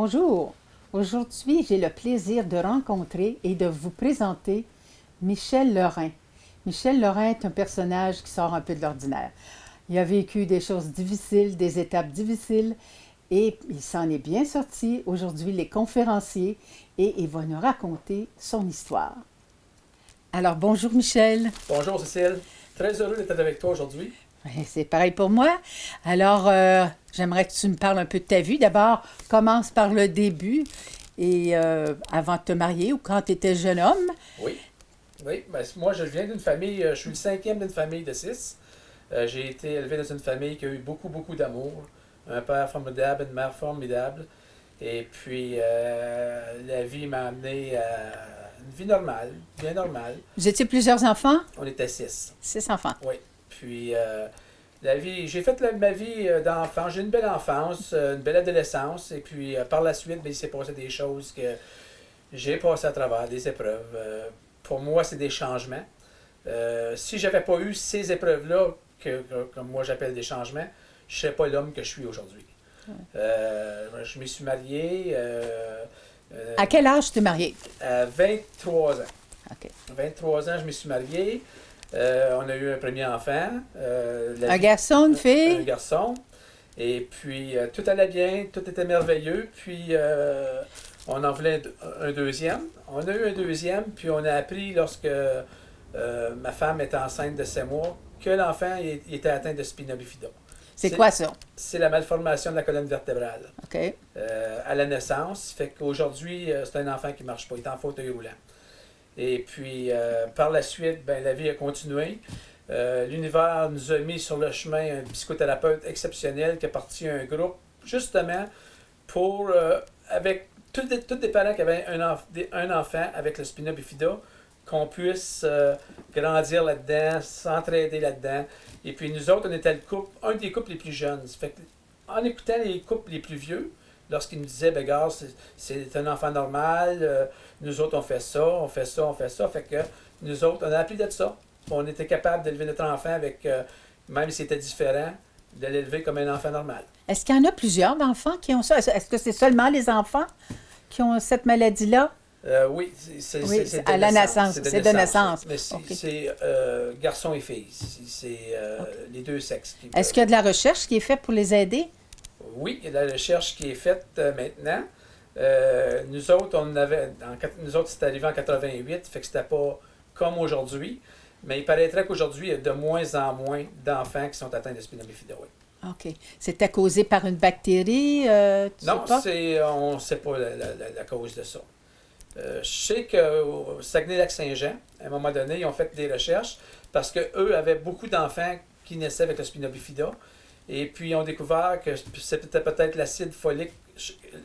Bonjour. Aujourd'hui, j'ai le plaisir de rencontrer et de vous présenter Michel Lorrain. Michel Lorrain est un personnage qui sort un peu de l'ordinaire. Il a vécu des choses difficiles, des étapes difficiles et il s'en est bien sorti. Aujourd'hui, il est conférencier et il va nous raconter son histoire. Alors, bonjour Michel. Bonjour Cécile, très heureux d'être avec toi aujourd'hui. C'est pareil pour moi. Alors, j'aimerais que tu me parles un peu de ta vie. D'abord, commence par le début et avant de te marier ou quand tu étais jeune homme. Oui, moi je viens d'une famille, je suis le cinquième d'une famille de 6. J'ai été élevé dans une famille qui a eu beaucoup d'amour. Un père formidable, une mère formidable. Et puis, la vie m'a amené à une vie normale, bien normale. Vous étiez plusieurs enfants? On était 6. 6 enfants. Oui. Puis, la vie, j'ai fait ma vie d'enfant. J'ai une belle enfance, une belle adolescence. Et puis, par la suite, il s'est passé des choses que j'ai passé à travers, des épreuves. Pour moi, c'est des changements. Si j'avais pas eu ces épreuves-là, que moi j'appelle des changements, je ne serais pas l'homme que je suis aujourd'hui. Je me suis marié. À quel âge tu t'es marié? À 23 ans. OK. 23 ans, je me suis marié. On a eu un premier enfant. Un garçon, une fille? Un garçon. Et puis, tout allait bien, tout était merveilleux. Puis, on en voulait un deuxième. On a eu un deuxième, puis on a appris lorsque ma femme était enceinte de 7 mois que l'enfant était atteint de spina bifida. C'est quoi ça? C'est la malformation de la colonne vertébrale. OK. À la naissance. Fait qu'aujourd'hui, c'est un enfant qui ne marche pas. Il est en fauteuil roulant. Et puis, par la suite, la vie a continué. L'univers nous a mis sur le chemin un psychothérapeute exceptionnel qui a parti un groupe, justement, pour, avec tous des parents qui avaient un enfant avec le spina bifida, qu'on puisse grandir là-dedans, s'entraider là-dedans. Et puis, nous autres, on était le couple, un des couples les plus jeunes. Fait que, en écoutant les couples les plus vieux, lorsqu'ils nous disaient, gars, c'est un enfant normal, nous autres, on fait ça, on fait ça, on fait ça. Fait que nous autres, on a appris de ça. On était capable d'élever notre enfant avec, même si c'était différent, de l'élever comme un enfant normal. Est-ce qu'il y en a plusieurs d'enfants qui ont ça? Est-ce que c'est seulement les enfants qui ont cette maladie-là? Oui, c'est à la naissance. C'est de naissance. Mais Okay. c'est garçon et fille. C'est les deux sexes. Est-ce qu'il y a de la recherche qui est faite pour les aider? Oui, il y a de la recherche qui est faite maintenant. Nous autres, c'est arrivé en 88, fait que c'était pas comme aujourd'hui. Mais il paraîtrait qu'aujourd'hui, il y a de moins en moins d'enfants qui sont atteints de spina bifida. Oui. OK. C'était causé par une bactérie? Non, on ne sait pas la cause de ça. Je sais qu'au Saguenay-Lac-Saint-Jean, à un moment donné, ils ont fait des recherches parce qu'eux avaient beaucoup d'enfants qui naissaient avec le spina bifida. Et puis, ils ont découvert que c'était peut-être l'acide folique,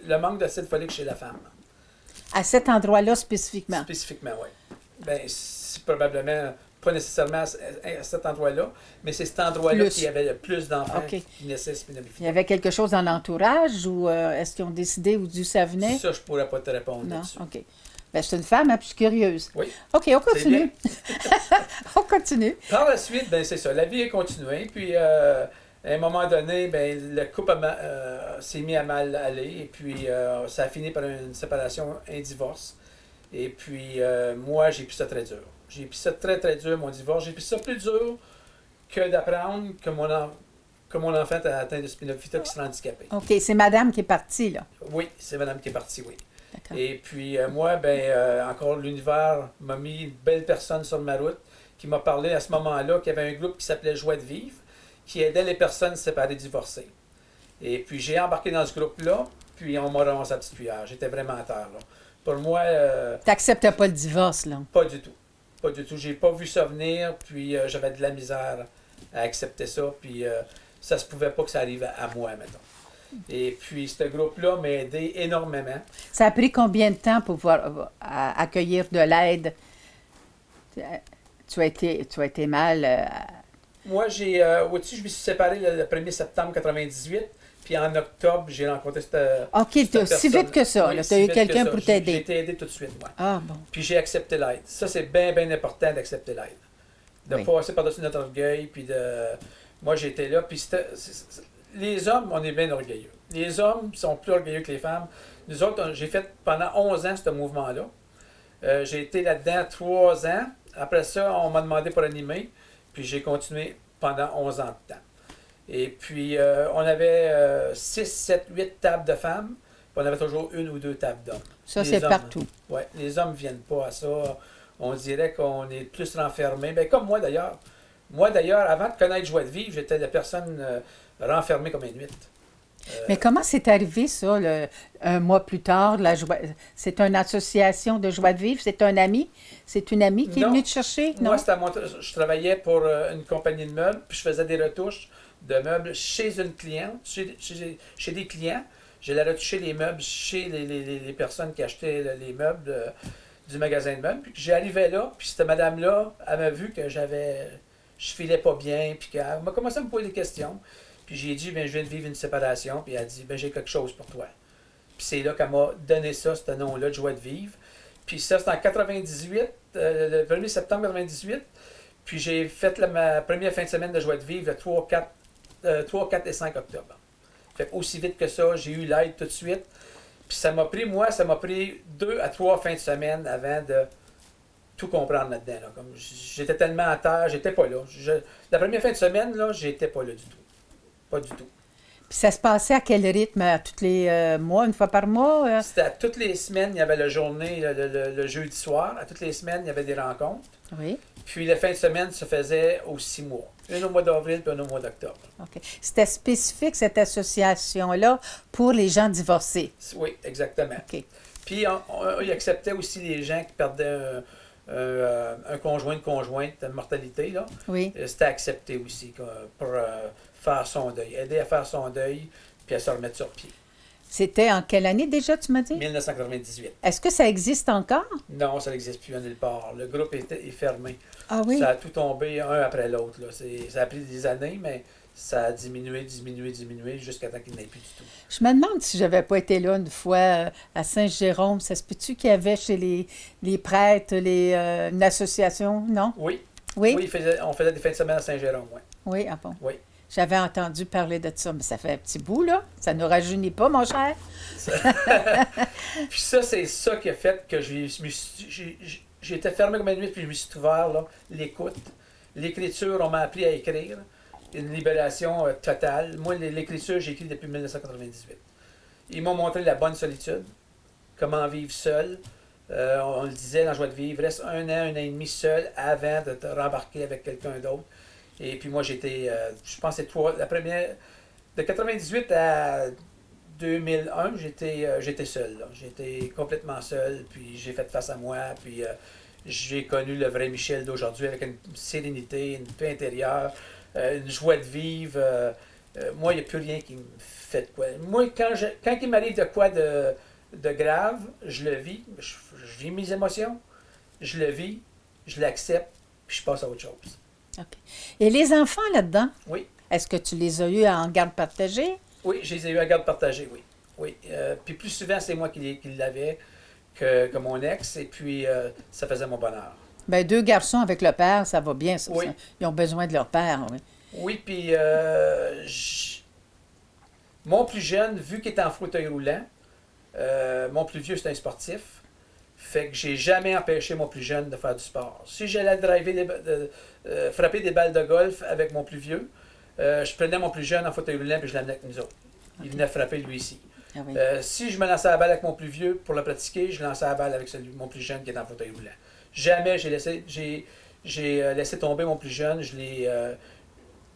le manque d'acide folique chez la femme. À cet endroit-là spécifiquement? Spécifiquement, oui. C'est probablement pas nécessairement à cet endroit-là, mais c'est cet endroit-là qui avait le plus d'enfants qui naissaient spina bifida. Il y avait quelque chose dans l'entourage ou est-ce qu'ils ont décidé d'où ça venait? Ça, je ne pourrais pas te répondre là-dessus. OK. Je suis une femme, hein, puis je suis curieuse. Oui. OK, on continue. On continue. Par la suite, c'est ça. La vie a continué. Puis, à un moment donné, le couple s'est mis à mal aller. Et puis, ça a fini par une séparation, un divorce. Et puis, moi, j'ai pris ça très dur. J'ai pris ça très dur, mon divorce. J'ai pris ça plus dur que d'apprendre que mon enfant est atteint de spina bifida qui sera handicapé. OK, c'est madame qui est partie, là. Oui, c'est madame qui est partie, oui. D'accord. Et puis, moi, encore l'univers m'a mis une belle personne sur ma route qui m'a parlé à ce moment-là qu'il y avait un groupe qui s'appelait Joie de vivre qui aidait les personnes séparées divorcées. Et puis, j'ai embarqué dans ce groupe-là, puis on m'a ramassé à petite cuillère. J'étais vraiment à terre, là. Pour moi... T'acceptais pas le divorce, là? Pas du tout. Pas du tout. J'ai pas vu ça venir, puis j'avais de la misère à accepter ça, puis ça se pouvait pas que ça arrive à moi, mettons. Et puis, ce groupe-là m'a aidé énormément. Ça a pris combien de temps pour pouvoir accueillir de l'aide? Tu as été mal... Moi, je me suis séparé le 1er septembre 1998, puis en octobre, j'ai rencontré cette OK, si vite que ça. Oui, tu as eu quelqu'un pour t'aider. J'ai été aidé tout de suite, moi. Ah, bon. Puis j'ai accepté l'aide. Ça, c'est bien important d'accepter l'aide. De passer par-dessus notre orgueil, puis de... Moi, j'étais là, puis les hommes, on est bien orgueilleux. Les hommes sont plus orgueilleux que les femmes. Nous autres, j'ai fait pendant 11 ans ce mouvement-là. J'ai été là-dedans 3 ans. Après ça, on m'a demandé pour animer. Puis j'ai continué pendant 11 ans de temps. Et puis, on avait 6, 7, 8 tables de femmes. Puis on avait toujours 1 ou 2 tables d'hommes. Ça, c'est partout. Oui, les hommes ne viennent pas à ça. On dirait qu'on est plus renfermé. Bien, comme moi d'ailleurs. Moi d'ailleurs, avant de connaître Joie de vivre, j'étais la personne renfermée comme une huître. Mais comment c'est arrivé, ça, un mois plus tard? C'est une association de joie de vivre? C'est un ami? C'est une amie qui est venue te chercher? Non? Moi, je travaillais pour une compagnie de meubles, puis je faisais des retouches de meubles chez une cliente, chez des clients. J'allais retoucher les meubles chez les personnes qui achetaient les meubles du magasin de meubles. Puis j'arrivais là, puis cette madame-là, elle m'a vu que je filais pas bien, puis qu'elle m'a commencé à me poser des questions. Puis j'ai dit, ben, je viens de vivre une séparation. Puis elle a dit, ben, j'ai quelque chose pour toi. Puis c'est là qu'elle m'a donné ça, ce nom-là, de Joie de vivre. Puis ça, c'était en 98, le 1er septembre 98. Puis j'ai fait ma première fin de semaine de Joie de vivre le 3, 4 et 5 octobre. Fait aussi vite que ça, j'ai eu l'aide tout de suite. Puis ça m'a pris 2 à 3 fins de semaine avant de tout comprendre là-dedans. Là. Comme j'étais tellement à terre, j'étais pas là. La première fin de semaine, là, j'étais pas là du tout. Pas du tout. Puis ça se passait à quel rythme? À tous les mois, une fois par mois? C'était à toutes les semaines, il y avait la journée, le jeudi soir. À toutes les semaines, il y avait des rencontres. Oui. Puis la fin de semaine se faisait aux 6 mois. Une au mois d'avril, puis une au mois d'octobre. OK. C'était spécifique, cette association-là, pour les gens divorcés? Oui, exactement. OK. Puis il acceptait aussi les gens qui perdaient un conjoint, une conjointe de mortalité. Là. Oui. C'était accepté aussi pour faire son deuil, aider à faire son deuil, puis à se remettre sur pied. C'était en quelle année déjà, tu m'as dit? 1998. Est-ce que ça existe encore? Non, ça n'existe plus à nulle part. Le groupe est fermé. Ah oui? Ça a tout tombé un après l'autre. Ça a pris des années, mais ça a diminué jusqu'à temps qu'il n'y ait plus du tout. Je me demande si j'avais pas été là une fois à Saint-Jérôme. Ça se peut-tu qu'il y avait chez les prêtres une association, non? Oui. Oui? Oui, on faisait des fins de semaine à Saint-Jérôme, oui. Oui, ah bon? Oui. J'avais entendu parler de ça, mais ça fait un petit bout, là. Ça ne nous rajeunit pas, mon cher. Puis ça, c'est ça qui a fait que j'étais fermé comme une nuit, puis je me suis ouvert, là, l'écoute. L'écriture, on m'a appris à écrire. Une libération totale. Moi, l'écriture, j'ai écrit depuis 1998. Ils m'ont montré la bonne solitude, comment vivre seul. On le disait dans Joie de vivre, reste 1 an et demi seul avant de te rembarquer avec quelqu'un d'autre. Et puis moi, j'étais, je pense que c'est la première, de 98 à 2001, j'étais seul. Là. J'étais complètement seul, puis j'ai fait face à moi, puis j'ai connu le vrai Michel d'aujourd'hui avec une sérénité, une paix intérieure, une joie de vivre. Moi, il n'y a plus rien qui me fait de quoi. Moi, quand il m'arrive de quoi de grave, je le vis, je vis mes émotions, je le vis, je l'accepte, puis je passe à autre chose. OK. Et les enfants là-dedans? Oui. Est-ce que tu les as eus en garde partagée? Oui, je les ai eus à garde partagée, oui. Oui. Puis plus souvent, c'est moi qui l'avais que mon ex, et puis ça faisait mon bonheur. Bien, 2 garçons avec le père, ça va bien, ça. Oui. Ils ont besoin de leur père, oui. Oui, puis mon plus jeune, vu qu'il était en fauteuil roulant, mon plus vieux, c'est un sportif. Fait que j'ai jamais empêché mon plus jeune de faire du sport. Si j'allais frapper des balles de golf avec mon plus vieux, je prenais mon plus jeune en fauteuil roulant et je l'amenais avec nous autres. Okay. Il venait frapper lui ici. Ah oui. Si je me lançais la balle avec mon plus vieux pour le pratiquer, je lançais la balle avec mon plus jeune qui est en fauteuil roulant. Jamais j'ai laissé tomber mon plus jeune.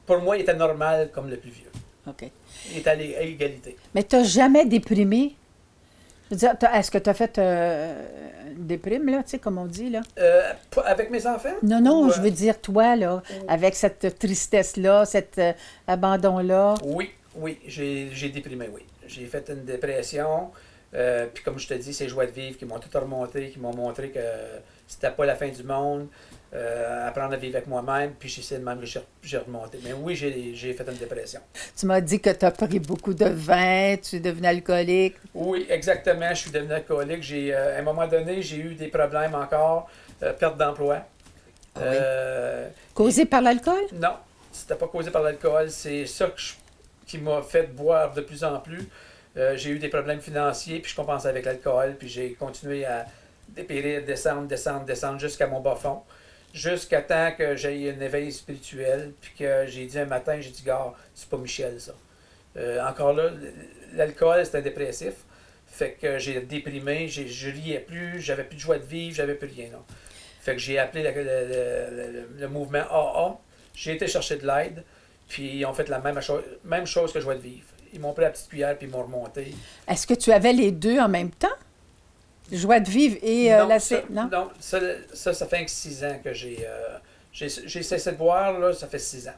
Pour moi, il était normal comme le plus vieux. OK. Il était à égalité. Mais tu n'as jamais déprimé? Je veux dire, est-ce que tu as fait une déprime, là, tu sais, comme on dit, là? Avec mes enfants? Non, je veux dire, toi, là, avec cette tristesse-là, cet abandon-là. Oui, j'ai déprimé, oui. J'ai fait une dépression. Puis comme je te dis, c'est Joie de vivre qui m'ont tout remonté, qui m'ont montré que c'était pas la fin du monde. Apprendre à vivre avec moi-même, puis j'essaie de même que j'ai remonté. Mais oui, j'ai fait une dépression. Tu m'as dit que tu as pris beaucoup de vin, tu es devenu alcoolique. Oui, exactement, je suis devenu alcoolique. À un moment donné, j'ai eu des problèmes encore, perte d'emploi. Ah oui. Causé par l'alcool? Non, c'était pas causé par l'alcool. C'est ça qui m'a fait boire de plus en plus. J'ai eu des problèmes financiers, puis je compensais avec l'alcool, puis j'ai continué à dépérir, descendre jusqu'à mon bas fond. Jusqu'à temps que j'ai eu un éveil spirituel, puis que j'ai dit un matin, j'ai dit, gars, c'est pas Michel, ça. Encore là, l'alcool, c'est un dépressif. Fait que j'ai déprimé, je riais plus, j'avais plus de joie de vivre, j'avais plus rien. Non. Fait que j'ai appelé le mouvement AA. J'ai été chercher de l'aide, puis ils ont fait la même chose que joie de vivre. Ils m'ont pris la petite cuillère, puis ils m'ont remonté. Est-ce que tu avais les deux en même temps? Joie de vivre et Non, la... non, ça fait 6 ans que j'ai cessé de boire, là, ça fait 6 ans.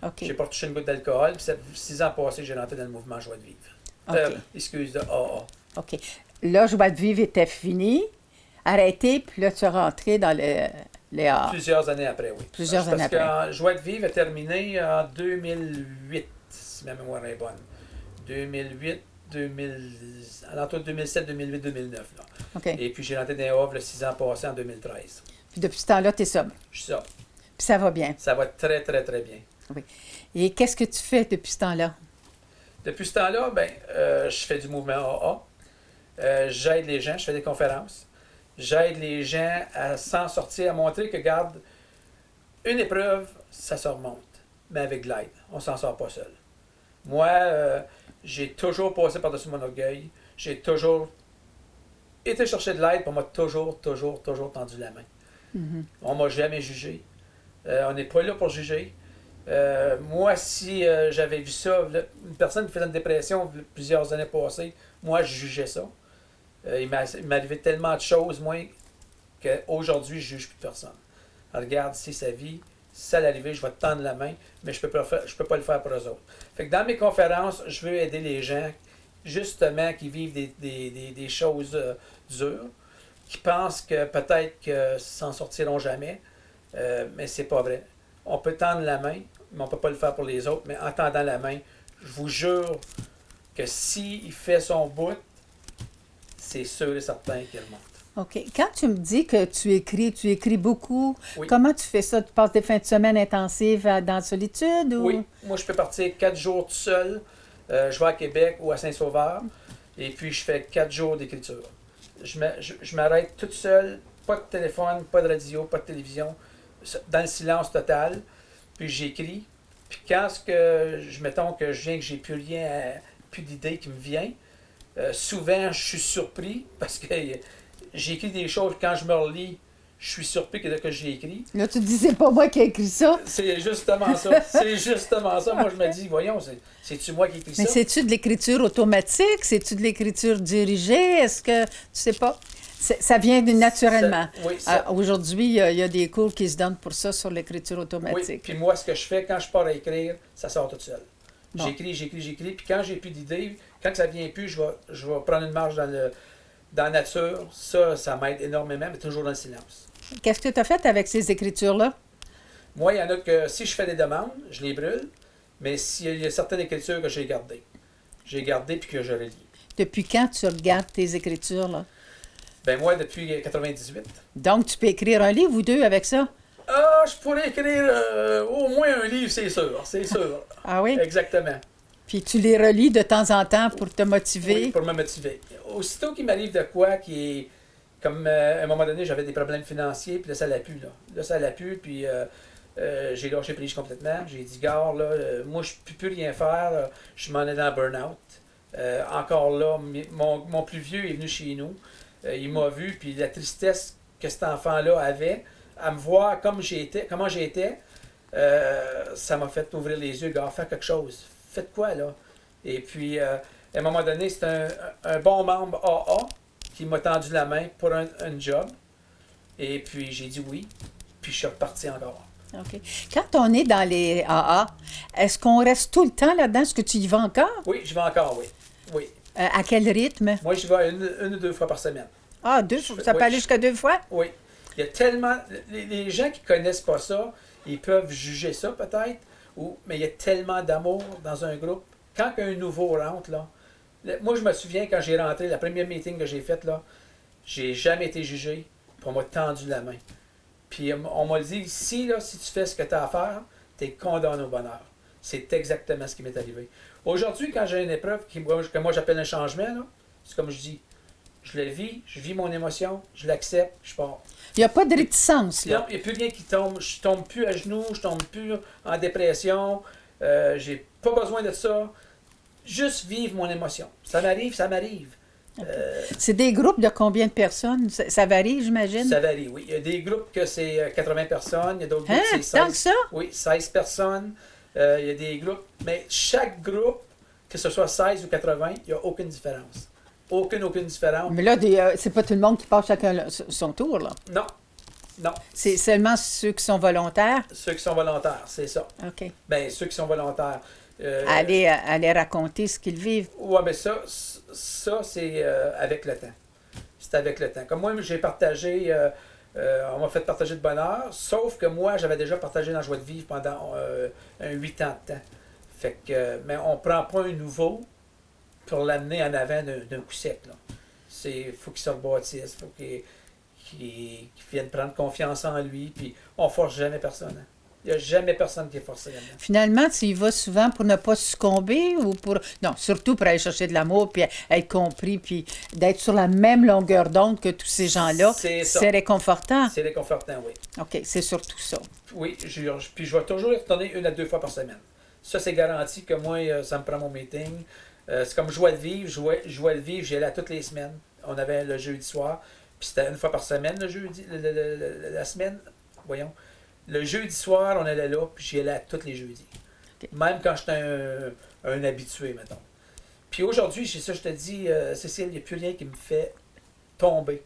OK. J'ai pas touché une goutte d'alcool, puis 6 ans passés, j'ai rentré dans le mouvement Joie de vivre. OK. De AA. OK. Là, Joie de vivre était fini, arrêté, puis là, tu es rentré dans les AA. Plusieurs années après, oui. Plusieurs années après. Parce que Joie de vivre est terminé en 2008, si ma mémoire est bonne. 2008, alentour de 2007, 2008, 2009. Là. OK. Et puis j'ai rentré dans les OVS le 6 ans passés en 2013. Puis depuis ce temps-là, tu es sobre. Je suis ça. Puis ça va bien. Ça va très, très, très bien. Oui. Et qu'est-ce que tu fais depuis ce temps-là? Depuis ce temps-là, je fais du mouvement AA. J'aide les gens, je fais des conférences. J'aide les gens à s'en sortir, à montrer que, regarde, une épreuve, ça se remonte, mais avec de l'aide. On ne s'en sort pas seul. Moi, j'ai toujours passé par-dessus mon orgueil. J'ai toujours été chercher de l'aide, puis on m'a toujours tendu la main. Mm-hmm. On m'a jamais jugé. On n'est pas là pour juger. Moi, si j'avais vu ça, une personne qui faisait une dépression plusieurs années passées, moi, je jugeais ça. Il m'arrivait tellement de choses, moi, qu'aujourd'hui, je ne juge plus personne. Alors, regarde, c'est sa vie, ça l'arrivée, je vais te tendre la main, mais je peux pas le faire pour eux autres. Fait que dans mes conférences, je veux aider les gens, justement, qui vivent des choses dures, qui pensent que peut-être que s'en sortiront jamais, mais c'est pas vrai. On peut tendre la main, mais on ne peut pas le faire pour les autres, mais en tendant la main, je vous jure que s'il fait son bout, c'est sûr et certain qu'il remonte. OK. Quand tu me dis que tu écris beaucoup, Oui. Comment tu fais ça? Tu passes des fins de semaine intensives dans la solitude? Ou... Oui, moi je peux partir 4 jours tout seul. Je vais à Québec ou à Saint-Sauveur, et puis je fais 4 jours d'écriture. Je m'arrête toute seule, pas de téléphone, pas de radio, pas de télévision, dans le silence total, puis j'écris. Puis quand mettons que je viens que j'ai plus rien, plus d'idées qui me viennent, souvent je suis surpris parce que j'écris des choses, quand je me relis, je suis surpris que j'ai écrit. Là, tu te dis, c'est pas moi qui ai écrit ça. C'est justement ça. C'est justement ça. Moi, je me dis, voyons, c'est-tu moi qui ai écrit ça? Mais c'est-tu de l'écriture automatique? C'est-tu de l'écriture dirigée? Est-ce que, tu sais pas, ça vient naturellement. Oui, aujourd'hui, il y a des cours qui se donnent pour ça sur l'écriture oui. automatique. Puis moi, ce que je fais, quand je pars à écrire, ça sort tout seul. Bon. J'écris. Puis quand j'ai plus d'idées, quand ça vient plus, je vais prendre une marche dans la nature. Ça m'aide énormément, mais toujours dans le silence. Qu'est-ce que tu as fait avec ces écritures-là? Moi, il y en a que si je fais des demandes, je les brûle, mais il y a certaines écritures que j'ai gardées. J'ai gardé puis que je relis. Depuis quand tu regardes tes écritures, là? Ben moi, depuis 98. Donc, tu peux écrire un livre ou deux avec ça? Ah, je pourrais écrire au moins un livre, c'est sûr. C'est sûr. Ah oui? Exactement. Puis tu les relis de temps en temps pour te motiver? Oui, pour me motiver. Aussitôt qu'il m'arrive de quoi qui est... Comme à un moment donné, j'avais des problèmes financiers, puis là, ça l'a pu. Là, ça l'a pu, puis j'ai lâché prise complètement. J'ai dit, gars, là, moi, je ne peux plus rien faire. Là. Je m'en ai dans le burn-out. Encore là, mon plus vieux est venu chez nous. Il m'a vu, puis la tristesse que cet enfant-là avait, à me voir comment j'étais, ça m'a fait ouvrir les yeux. Gars, fais quelque chose. Faites quoi, là? Et puis, à un moment donné, c'est un bon membre AA qui m'a tendu la main pour un job. Et puis, j'ai dit oui. Puis, je suis reparti encore. OK. Quand on est dans les AA, est-ce qu'on reste tout le temps là-dedans? Est-ce que tu y vas encore? Oui, je vais encore, oui. Oui. À quel rythme? Moi, j'y vais une ou deux fois par semaine. Ah, ça peut aller jusqu'à 2 fois? Oui. Il y a tellement... Les gens qui connaissent pas ça, ils peuvent juger ça peut-être, mais il y a tellement d'amour dans un groupe. Quand un nouveau rentre, là, moi, je me souviens quand j'ai rentré, la première meeting que j'ai faite, là, j'ai jamais été jugé, puis on m'a tendu la main. Puis on m'a dit, si tu fais ce que tu as à faire, tu es condamné au bonheur. C'est exactement ce qui m'est arrivé. Aujourd'hui, quand j'ai une épreuve que moi j'appelle un changement, là, c'est comme je dis, je le vis, je vis mon émotion, je l'accepte, je pars. Il n'y a pas de réticence, là. Non, il n'y a plus rien qui tombe. Je tombe plus à genoux, je tombe plus en dépression. J'ai pas besoin de ça. Juste vivre mon émotion. Ça m'arrive, ça m'arrive. C'est des groupes de combien de personnes? Ça varie, j'imagine? Ça varie, oui. Il y a des groupes que c'est 80 personnes, il y a d'autres Hein? groupes que c'est Tant 16. que ça? Oui, 16 personnes. Il y a des groupes. Mais chaque groupe, que ce soit 16 ou 80, il n'y a aucune différence. Aucune différence. Mais là, c'est pas tout le monde qui passe chacun son tour, là. Non. Non. C'est seulement ceux qui sont volontaires? Ceux qui sont volontaires, c'est ça. OK. Bien, ceux qui sont volontaires. Aller raconter ce qu'ils vivent. Oui, mais ça c'est avec le temps. C'est avec le temps. Comme moi, j'ai partagé, on m'a fait partager de bonheur, sauf que moi, j'avais déjà partagé dans la joie de vivre pendant 8 ans de temps. Fait que, mais on ne prend pas un nouveau pour l'amener en avant d'un coup sec. Il faut qu'il se rebâtisse, il faut qu'il vienne prendre confiance en lui, puis on ne force jamais personne. Hein. Il n'y a jamais personne qui est forcé là-dedans. Finalement, tu y vas souvent pour ne pas succomber ou pour... Non, surtout pour aller chercher de l'amour, puis être compris, puis d'être sur la même longueur d'onde que tous ces gens-là. C'est réconfortant. C'est réconfortant, oui. OK, c'est surtout ça. Oui, puis je vais toujours y retourner 1 à 2 fois par semaine. Ça, c'est garanti que moi, ça me prend mon meeting. C'est comme joie de vivre. Joie de vivre, j'y allais à toutes les semaines. On avait le jeudi soir, puis c'était 1 fois par semaine, le jeudi, la semaine. Voyons. Le jeudi soir, on allait là, puis j'y allais à tous les jeudis. Okay. Même quand j'étais un habitué, mettons. Puis aujourd'hui, c'est ça, je te dis, Cécile, il n'y a plus rien qui me fait tomber.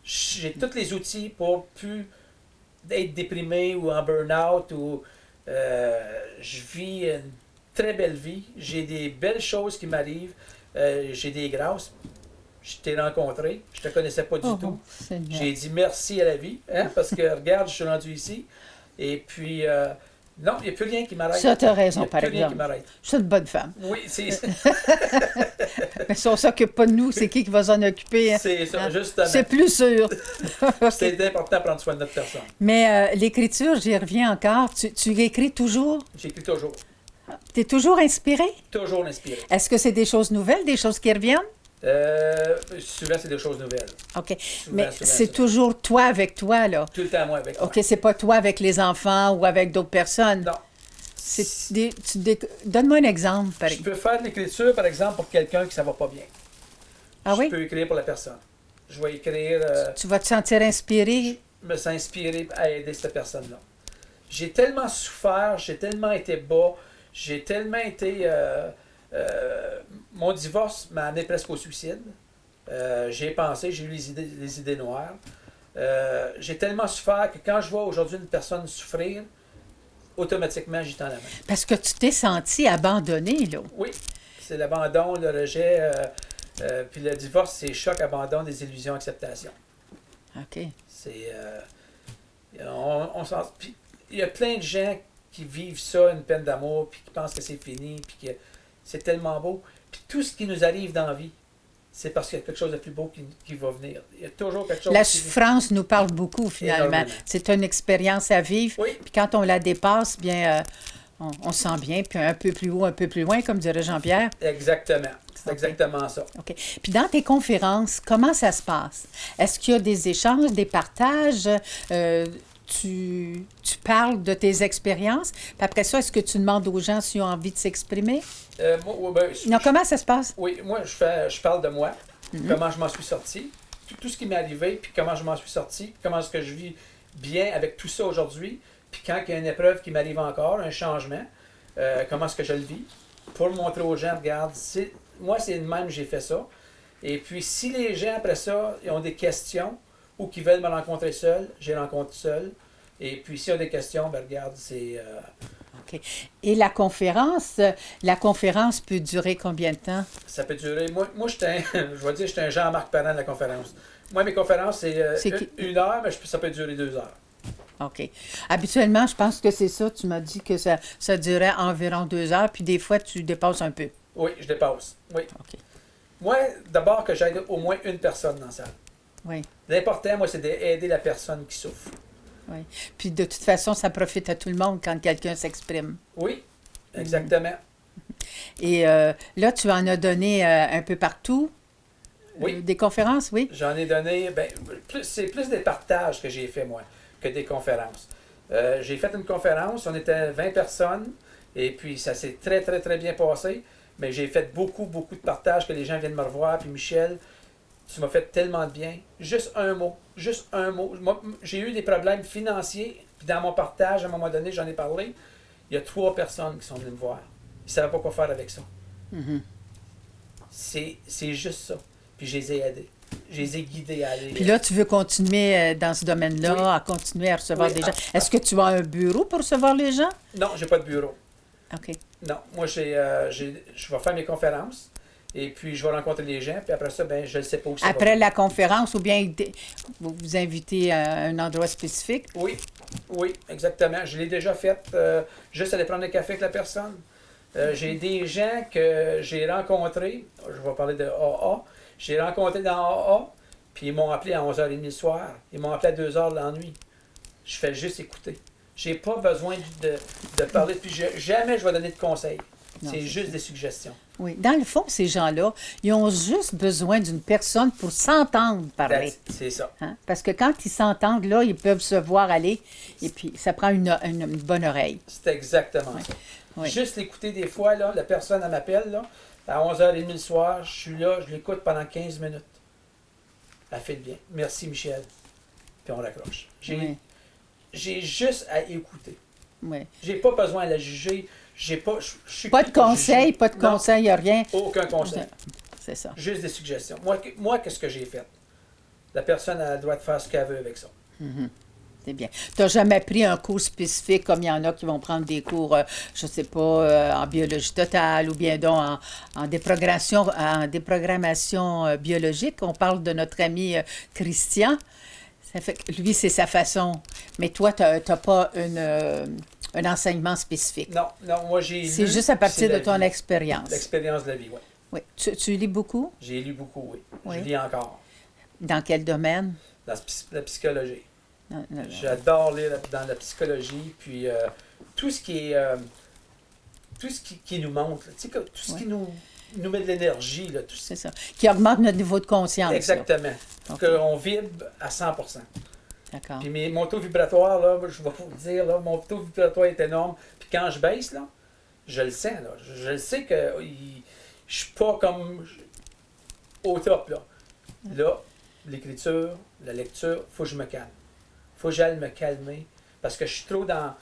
J'ai tous les outils pour plus être déprimé ou en burn-out. Je vis une très belle vie. J'ai des belles choses qui m'arrivent. J'ai des grâces. Je t'ai rencontré, je te connaissais pas du tout. J'ai dit merci à la vie, hein, parce que regarde, je suis rendu ici. Et puis, non, il n'y a plus rien qui m'arrête. Ça, tu as raison, par exemple. Il n'y a plus rien qui m'arrête. Je suis une bonne femme. Oui, c'est ça. Mais si on ne s'occupe pas de nous, c'est qui va s'en occuper? Hein? C'est ça, justement. C'est plus sûr. C'est important de prendre soin de notre personne. Mais l'écriture, j'y reviens encore. Tu écris toujours? J'écris toujours. Tu es toujours inspiré? Toujours inspiré. Est-ce que c'est des choses nouvelles, des choses qui reviennent? Souvent, c'est des choses nouvelles. OK. Mais c'est toujours toi avec toi, là? Tout le temps, moi, avec toi. OK, c'est pas toi avec les enfants ou avec d'autres personnes? Non. Donne-moi un exemple. Je peux faire de l'écriture, par exemple, pour quelqu'un qui ça va pas bien. Ah oui? Je peux écrire pour la personne. Je vais écrire... Tu vas te sentir inspiré? Je me sens inspiré à aider cette personne-là. J'ai tellement souffert, j'ai tellement été bas, j'ai tellement été... mon divorce m'a amené presque au suicide. J'ai pensé, j'ai eu les idées noires. J'ai tellement souffert que quand je vois aujourd'hui une personne souffrir, automatiquement, j'y tends la main. Parce que tu t'es senti abandonné, là. Oui, c'est l'abandon, le rejet, puis le divorce, c'est choc, abandon, désillusion, acceptation. OK. C'est... Puis il y a plein de gens qui vivent ça, une peine d'amour, puis qui pensent que c'est fini, puis que c'est tellement beau. Puis tout ce qui nous arrive dans la vie, c'est parce qu'il y a quelque chose de plus beau qui va venir. Il y a toujours quelque chose... La souffrance nous parle beaucoup, finalement. Énormément. C'est une expérience à vivre. Oui. Puis quand on la dépasse, bien, on se sent bien, puis un peu plus haut, un peu plus loin, comme dirait Jean-Pierre. Exactement. C'est exactement ça. OK. Puis dans tes conférences, comment ça se passe? Est-ce qu'il y a des échanges, des partages? Tu parles de tes expériences. Puis après ça, est-ce que tu demandes aux gens s'ils ont envie de s'exprimer? Non, comment ça se passe? Oui, moi, je parle de moi, comment je m'en suis sorti, tout ce qui m'est arrivé, puis comment je m'en suis sorti, comment est-ce que je vis bien avec tout ça aujourd'hui, puis quand il y a une épreuve qui m'arrive encore, un changement, comment est-ce que je le vis, pour montrer aux gens, regarde, moi, c'est de même, j'ai fait ça. Et puis, si les gens, après ça, ils ont des questions, ou qui veulent me rencontrer seul, je les rencontre seul. Et puis, s'il y a des questions, ben regarde, c'est... OK. Et la conférence peut durer combien de temps? Ça peut durer... Moi je vais dire, j'étais un Jean-Marc Parent de la conférence. Moi, mes conférences, c'est 1 heure, mais ça peut durer 2 heures. OK. Habituellement, je pense que c'est ça. Tu m'as dit que ça durait environ 2 heures, puis des fois, tu dépasses un peu. Oui, je dépasse. Oui. OK. Moi, d'abord, que j'aide au moins une personne dans la salle. Oui. L'important, moi, c'est d'aider la personne qui souffre. Oui. Puis de toute façon, ça profite à tout le monde quand quelqu'un s'exprime. Oui, exactement. Et là, tu en as donné un peu partout. Oui. Des conférences, oui. J'en ai donné, c'est plus des partages que j'ai fait, moi, que des conférences. J'ai fait une conférence, on était 20 personnes, et puis ça s'est très, très, très bien passé. Mais j'ai fait beaucoup, beaucoup de partages que les gens viennent me revoir. Puis Michel, tu m'as fait tellement de bien. Juste un mot, juste un mot. Moi, j'ai eu des problèmes financiers, puis dans mon partage, à un moment donné, j'en ai parlé. Il y a 3 personnes qui sont venues me voir. Ils ne savaient pas quoi faire avec ça. Mhm. C'est juste ça. Puis je les ai aidés. Je les ai guidés à aller. Puis là, tu veux continuer dans ce domaine-là, Oui. à continuer à recevoir Oui, des gens. Est-ce que tu as un bureau pour recevoir les gens? Non, j'ai pas de bureau. OK. Non, moi, je vais faire mes conférences. Et puis, je vais rencontrer les gens. Puis après ça, ben, je ne sais pas où ça va. Après la conférence, ou bien vous vous invitez à un endroit spécifique? Oui, oui, exactement. Je l'ai déjà fait. Juste aller prendre un café avec la personne. J'ai des gens que j'ai rencontrés. Je vais parler de AA. J'ai rencontré dans AA. Puis ils m'ont appelé à 11h30 le soir. Ils m'ont appelé à 2h la nuit. Je fais juste écouter. J'ai pas besoin de parler. Puis jamais je vais donner de conseils. Non, C'est c'est juste ça. des suggestions. Oui. Dans le fond, ces gens-là, ils ont juste besoin d'une personne pour s'entendre parler. C'est ça. Hein? Parce que quand ils s'entendent, là, ils peuvent se voir aller, et puis ça prend une bonne oreille. C'est exactement ça. Oui. Juste l'écouter des fois, là, la personne elle m'appelle, là, à 11h30 le soir, je suis là, je l'écoute pendant 15 minutes. Elle fait le bien. Merci Michel. Puis on raccroche. Oui. J'ai juste à écouter. Oui. J'ai pas besoin de la juger. J'ai pas, je suis Pas qui de pour conseils, juger? pas de Non, conseils, rien. aucun conseil. C'est ça. Juste des suggestions. Moi qu'est-ce que j'ai fait? La personne a le droit de faire ce qu'elle veut avec ça. C'est bien. Tu n'as jamais pris un cours spécifique comme il y en a qui vont prendre des cours, je ne sais pas, en biologie totale ou bien donc en déprogrammation biologique. On parle de notre ami Christian. Ça fait que lui, c'est sa façon. Mais toi, tu n'as pas un enseignement spécifique. Non, moi j'ai lu. C'est juste à partir c'est la de ton vie. expérience. L'expérience de la vie, oui. Oui. Tu lis beaucoup? J'ai lu beaucoup, oui. Oui. Je lis encore. Dans quel domaine? Dans la psychologie. Non, non, non. J'adore lire dans la psychologie, puis tout ce qui est tout ce qui nous montre, là, tu sais, tout ce qui nous met de l'énergie, là, tout ça. C'est ça. Qui augmente notre niveau de conscience. là. Exactement. Ok. Qu'on vibre à 100%. D'accord. Puis mon taux vibratoire, là, je vais vous le dire, là, mon taux vibratoire est énorme. Puis quand je baisse, là, je le sens. Là. Je le sais que je suis pas comme au top. Là, l'écriture, la lecture, il faut que je me calme. Il faut que j'aille me calmer. Parce que je suis trop dans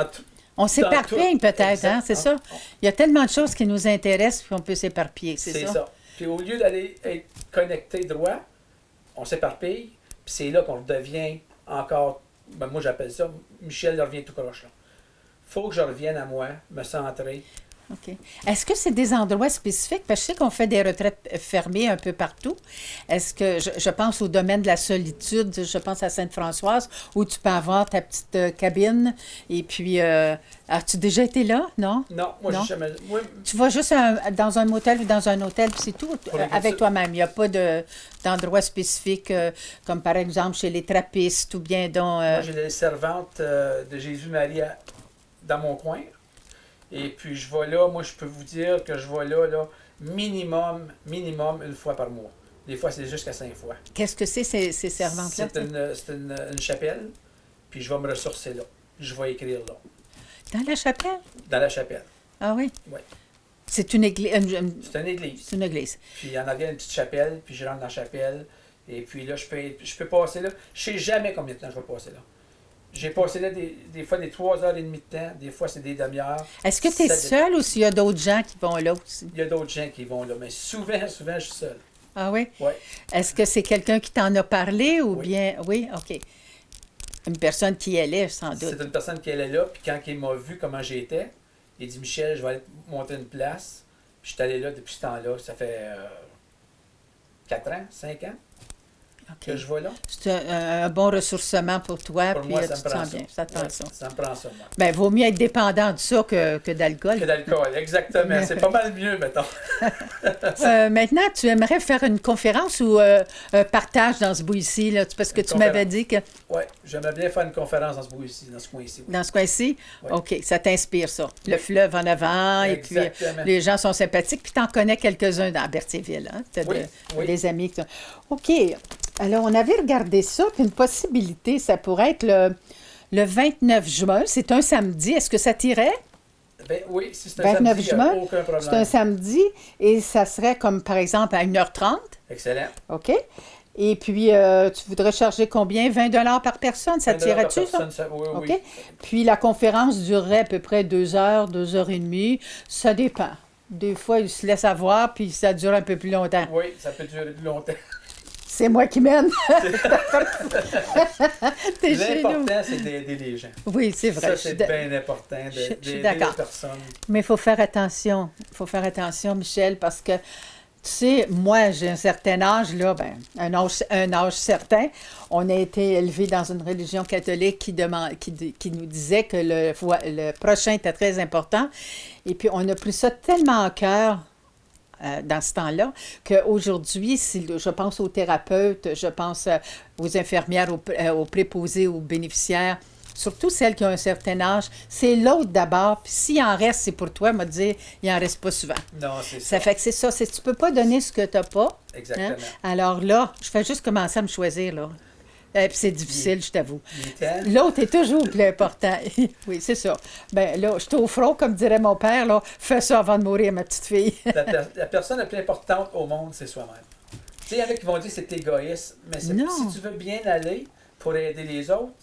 tout. On s'éparpille peut-être, hein, Exact. c'est ça? Il y a tellement de choses qui nous intéressent, puis on peut s'éparpiller, c'est ça? Puis au lieu d'aller être connecté droit, on s'éparpille, puis c'est là qu'on devient encore, ben moi j'appelle ça, Michel revient tout croche là. Faut que je revienne à moi, me centrer. OK. Est-ce que c'est des endroits spécifiques? Parce que je sais qu'on fait des retraites fermées un peu partout. Est-ce que, je pense au domaine de la solitude, je pense à Sainte-Françoise, où tu peux avoir ta petite cabine, et puis, as-tu déjà été là, non? Non, moi Non? j'ai jamais. Moi, Tu vas juste dans un motel ou dans un hôtel, puis c'est tout, Pour les avec personnes- toi-même. Il n'y a pas d'endroit spécifique, comme par exemple chez les trappistes, ou bien dans... moi, j'ai les servantes de Jésus-Marie dans mon coin. Et puis je vais là, moi je peux vous dire que je vais là, minimum une fois par mois. Des fois c'est jusqu'à 5 fois. Qu'est-ce que c'est, ces servantes-là? C'est une chapelle, puis je vais me ressourcer là. Je vais écrire là, Dans la chapelle? dans la chapelle. Ah oui? Oui. C'est une église. C'est une église. C'est une église. Puis il y en avait une petite chapelle, puis je rentre dans la chapelle. Et puis là, je peux passer là. Je sais jamais combien de temps je vais passer là. J'ai passé là des fois des 3h30 de temps, des fois c'est des demi-heures. Est-ce que tu es Ça dépend. seul ou s'il y a d'autres gens qui vont là aussi? Il y a d'autres gens qui vont là, mais souvent, je suis seul. Ah oui? Oui. Est-ce que c'est quelqu'un qui t'en a parlé ou Oui. bien... Oui, OK. Une personne qui allait, sans doute. C'est une personne qui est là, puis quand il m'a vu comment j'étais, il dit Michel, je vais aller te monter une place. Puis je suis allé là depuis ce temps-là, ça fait 4 ans, 5 ans. que je vais là. C'est un bon ressourcement pour toi, Pour puis moi, tu ça me te prend sens ça. bien. Ça te prend Ouais, ça. ça me prend ça, moi. Bien, vaut mieux être dépendant de ça que d'alcool. Que d'alcool, exactement. C'est pas mal mieux, mettons. Maintenant, tu aimerais faire une conférence ou un partage dans ce bout-ci, là, parce que tu m'avais dit que Oui, j'aimerais bien faire une conférence dans ce coin-ci. Oui. dans ce coin-ci, Oui. OK, ça t'inspire ça. Le fleuve en avant, et puis Exactement. les gens sont sympathiques, puis tu en connais quelques-uns dans Berthierville, hein? Tu Oui. des amis. OK, alors on avait regardé ça, puis une possibilité, ça pourrait être le 29 juin, c'est un samedi, est-ce que ça t'irait? Ben oui, si c'est un 29 samedi, il n'y a juin, aucun problème. c'est un samedi, et ça serait comme, par exemple, à 1h30, Excellent. OK? Et puis, tu voudrais charger combien? 20 par personne? Ça 20 t'irait-tu, par ça? personne, oui, OK? oui. Puis, la conférence durerait à peu près 2 heures, 2 heures et demie. Ça dépend. Des fois, ils se laissent avoir, puis ça dure un peu plus longtemps. Oui, ça peut durer plus longtemps. C'est moi qui mène. T'es chez nous. L'important, c'est d'aider les gens. Oui, c'est vrai. Ça, c'est bien important, je suis d'aider les d'accord. personnes. Mais il faut faire attention. Il faut faire attention, Michel, parce que, tu sais, moi, j'ai un certain âge, là, ben, un âge certain. On a été élevés dans une religion catholique qui nous disait que le prochain était très important. Et puis, on a pris ça tellement à cœur dans ce temps-là, qu'aujourd'hui, si je pense aux thérapeutes, je pense aux infirmières, aux préposés, aux bénéficiaires, surtout celles qui ont un certain âge, c'est l'autre d'abord, puis s'il en reste, c'est pour toi, me dire, il n'en reste pas souvent. Non, c'est ça. Ça fait que c'est ça, tu ne peux pas donner ce que tu n'as pas. Exactement. Hein? Alors là, je fais juste commencer à me choisir, là. Puis c'est difficile, je t'avoue. L'autre est toujours plus important. Oui, c'est ça. Ben là, je suis au front, comme dirait mon père, là. Fais ça avant de mourir, ma petite fille. La personne la plus importante au monde, c'est soi-même. Tu sais, il y en a qui vont dire que c'est égoïste, mais si tu veux bien aller pour aider les autres,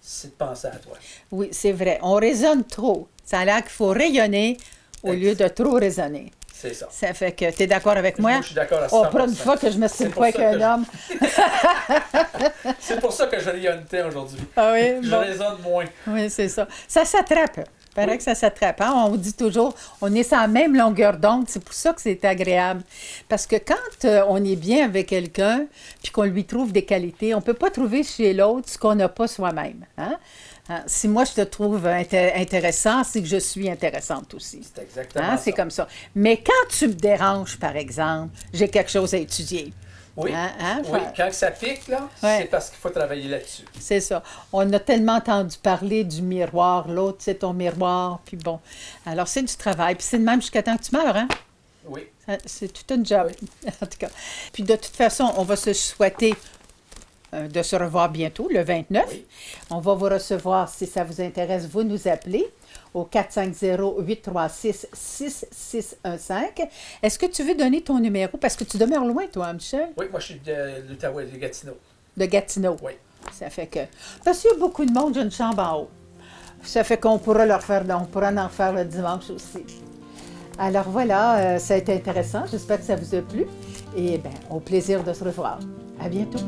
c'est de penser à toi. Oui, c'est vrai. On raisonne trop. Ça a l'air qu'il faut rayonner au lieu de trop raisonner. C'est ça. Ça fait que tu es d'accord avec moi? Moi, je suis d'accord à 100%. Oh, pour une fois que je me suis pas avec un homme. C'est pour ça que je rayonnais aujourd'hui. Ah oui, Je bon. raisonne moins. Oui, c'est ça. Ça s'attrape. Il paraît que ça s'attrape. Hein? On dit toujours, on est sur la même longueur d'onde. C'est pour ça que c'est agréable. Parce que quand on est bien avec quelqu'un, puis qu'on lui trouve des qualités, on ne peut pas trouver chez l'autre ce qu'on n'a pas soi-même. Hein? Si moi, je te trouve intéressant, c'est que je suis intéressante aussi. C'est exactement Hein? ça. C'est comme ça. Mais quand tu me déranges, par exemple, j'ai quelque chose à étudier. Oui, Hein? oui. Quand ça pique, là, c'est parce qu'il faut travailler là-dessus. C'est ça. On a tellement entendu parler du miroir, l'autre, c'est ton miroir, puis bon. Alors, c'est du travail, puis c'est de même jusqu'à temps que tu meurs, hein? Oui. C'est tout un job, en tout cas. Puis de toute façon, on va se souhaiter de se revoir bientôt, le 29. Oui. On va vous recevoir, si ça vous intéresse, vous nous appelez au 450-836-6615. Est-ce que tu veux donner ton numéro? Parce que tu demeures loin, toi, Michel? Oui, moi, je suis de l'Outaouais, de Gatineau. De Gatineau. Oui. Ça fait que... Parce qu'il y a beaucoup de monde, j'ai une chambre en haut. Ça fait qu'on pourra on pourra en faire le dimanche aussi. Alors voilà, ça a été intéressant. J'espère que ça vous a plu. Et bien, au plaisir de se revoir. À bientôt.